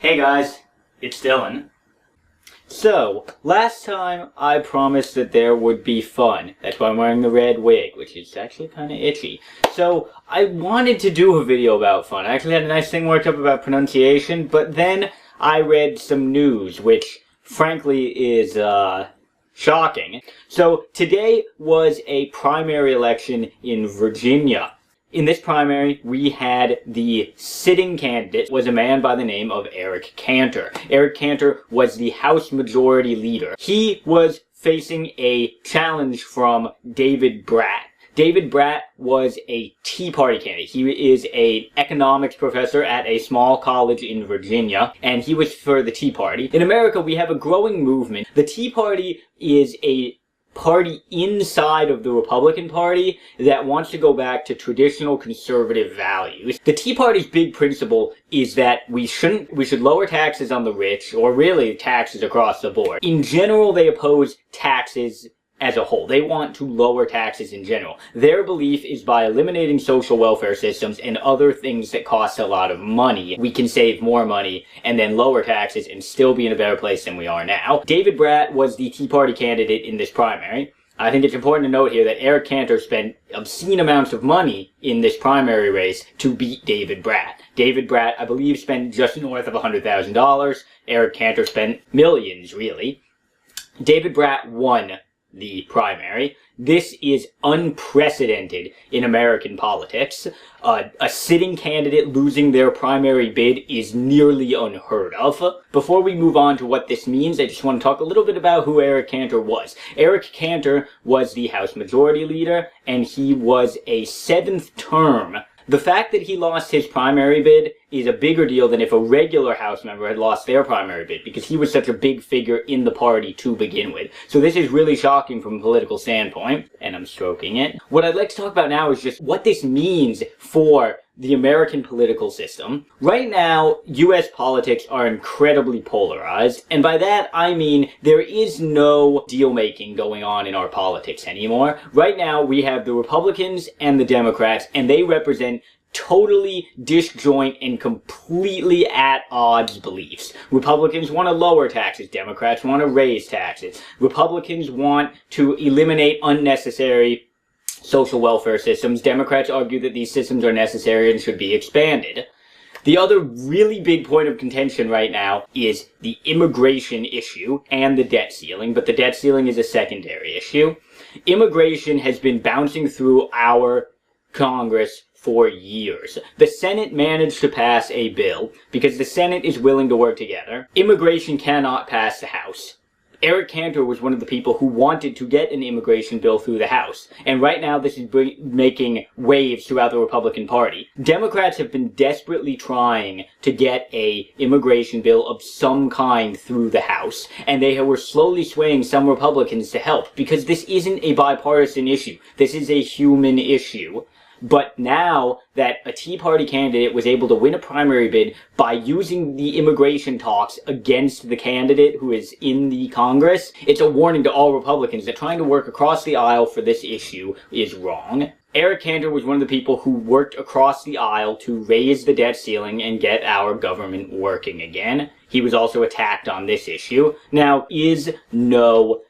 Hey guys, it's Dylan. So, last time I promised that there would be fun. That's why I'm wearing the red wig, which is actually kind of itchy. So, I wanted to do a video about fun. I actually had a nice thing worked up about pronunciation, but then I read some news, which frankly is, shocking. So, today was a primary election in Virginia. In this primary, we had the sitting candidate was a man by the name of Eric Cantor. Eric Cantor was the House Majority Leader. He was facing a challenge from David Brat. David Brat was a Tea Party candidate. He is an economics professor at a small college in Virginia, and he was for the Tea Party. In America, we have a growing movement. The Tea Party is a party inside of the Republican Party that wants to go back to traditional conservative values. The Tea Party's big principle is that we should lower taxes on the rich, or really taxes across the board. In general, they oppose taxes as a whole. They want to lower taxes in general. Their belief is by eliminating social welfare systems and other things that cost a lot of money, we can save more money and then lower taxes and still be in a better place than we are now. David Brat was the Tea Party candidate in this primary. I think it's important to note here that Eric Cantor spent obscene amounts of money in this primary race to beat David Brat. David Brat, I believe, spent just north of $100,000. Eric Cantor spent millions, really. David Brat won the primary. This is unprecedented in American politics. A sitting candidate losing their primary bid is nearly unheard of. Before we move on to what this means, I just want to talk a little bit about who Eric Cantor was. Eric Cantor was the House Majority Leader, and he was a 7th term. The fact that he lost his primary bid is a bigger deal than if a regular House member had lost their primary bid, because he was such a big figure in the party to begin with. So this is really shocking from a political standpoint, and I'm stroking it. What I'd like to talk about now is just what this means for the American political system. Right now, US politics are incredibly polarized, and by that I mean there is no deal-making going on in our politics anymore. Right now, we have the Republicans and the Democrats, and they represent totally disjoint and completely at odds beliefs. Republicans want to lower taxes. Democrats want to raise taxes. Republicans want to eliminate unnecessary social welfare systems. Democrats argue that these systems are necessary and should be expanded. The other really big point of contention right now is the immigration issue and the debt ceiling, but the debt ceiling is a secondary issue. Immigration has been bouncing through our Congress for years. The Senate managed to pass a bill because the Senate is willing to work together. Immigration cannot pass the House. Eric Cantor was one of the people who wanted to get an immigration bill through the House. And right now this is making waves throughout the Republican Party. Democrats have been desperately trying to get an immigration bill of some kind through the House. And they were slowly swaying some Republicans to help, because this isn't a bipartisan issue. This is a human issue. But now that a Tea Party candidate was able to win a primary bid by using the immigration talks against the candidate who is in the Congress, it's a warning to all Republicans that trying to work across the aisle for this issue is wrong. Eric Cantor was one of the people who worked across the aisle to raise the debt ceiling and get our government working again. He was also attacked on this issue. Now, is no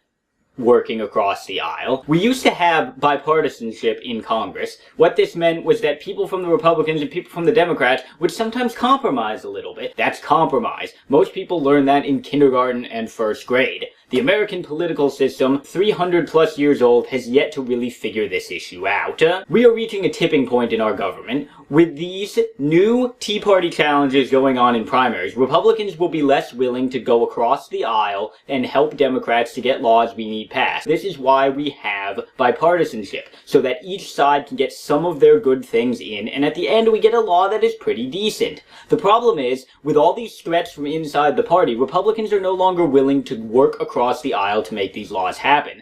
working across the aisle. We used to have bipartisanship in Congress. What this meant was that people from the Republicans and people from the Democrats would sometimes compromise a little bit. That's compromise. Most people learn that in kindergarten and first grade. The American political system, 300 plus years old, has yet to really figure this issue out. We are reaching a tipping point in our government. With these new Tea Party challenges going on in primaries, Republicans will be less willing to go across the aisle and help Democrats to get laws we need passed. This is why we have bipartisanship, so that each side can get some of their good things in, and at the end we get a law that is pretty decent. The problem is, with all these threats from inside the party, Republicans are no longer willing to work across the aisle to make these laws happen.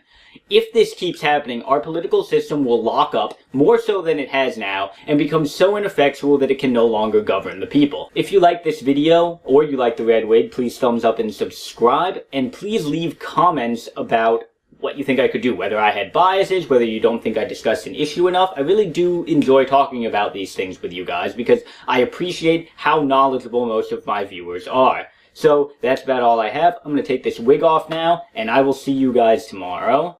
If this keeps happening, our political system will lock up, more so than it has now, and become so ineffectual that it can no longer govern the people. If you like this video, or you like the red wig, please thumbs up and subscribe, and please leave comments about what you think I could do, whether I had biases, whether you don't think I discussed an issue enough. I really do enjoy talking about these things with you guys because I appreciate how knowledgeable most of my viewers are. So that's about all I have. I'm going to take this wig off now, and I will see you guys tomorrow.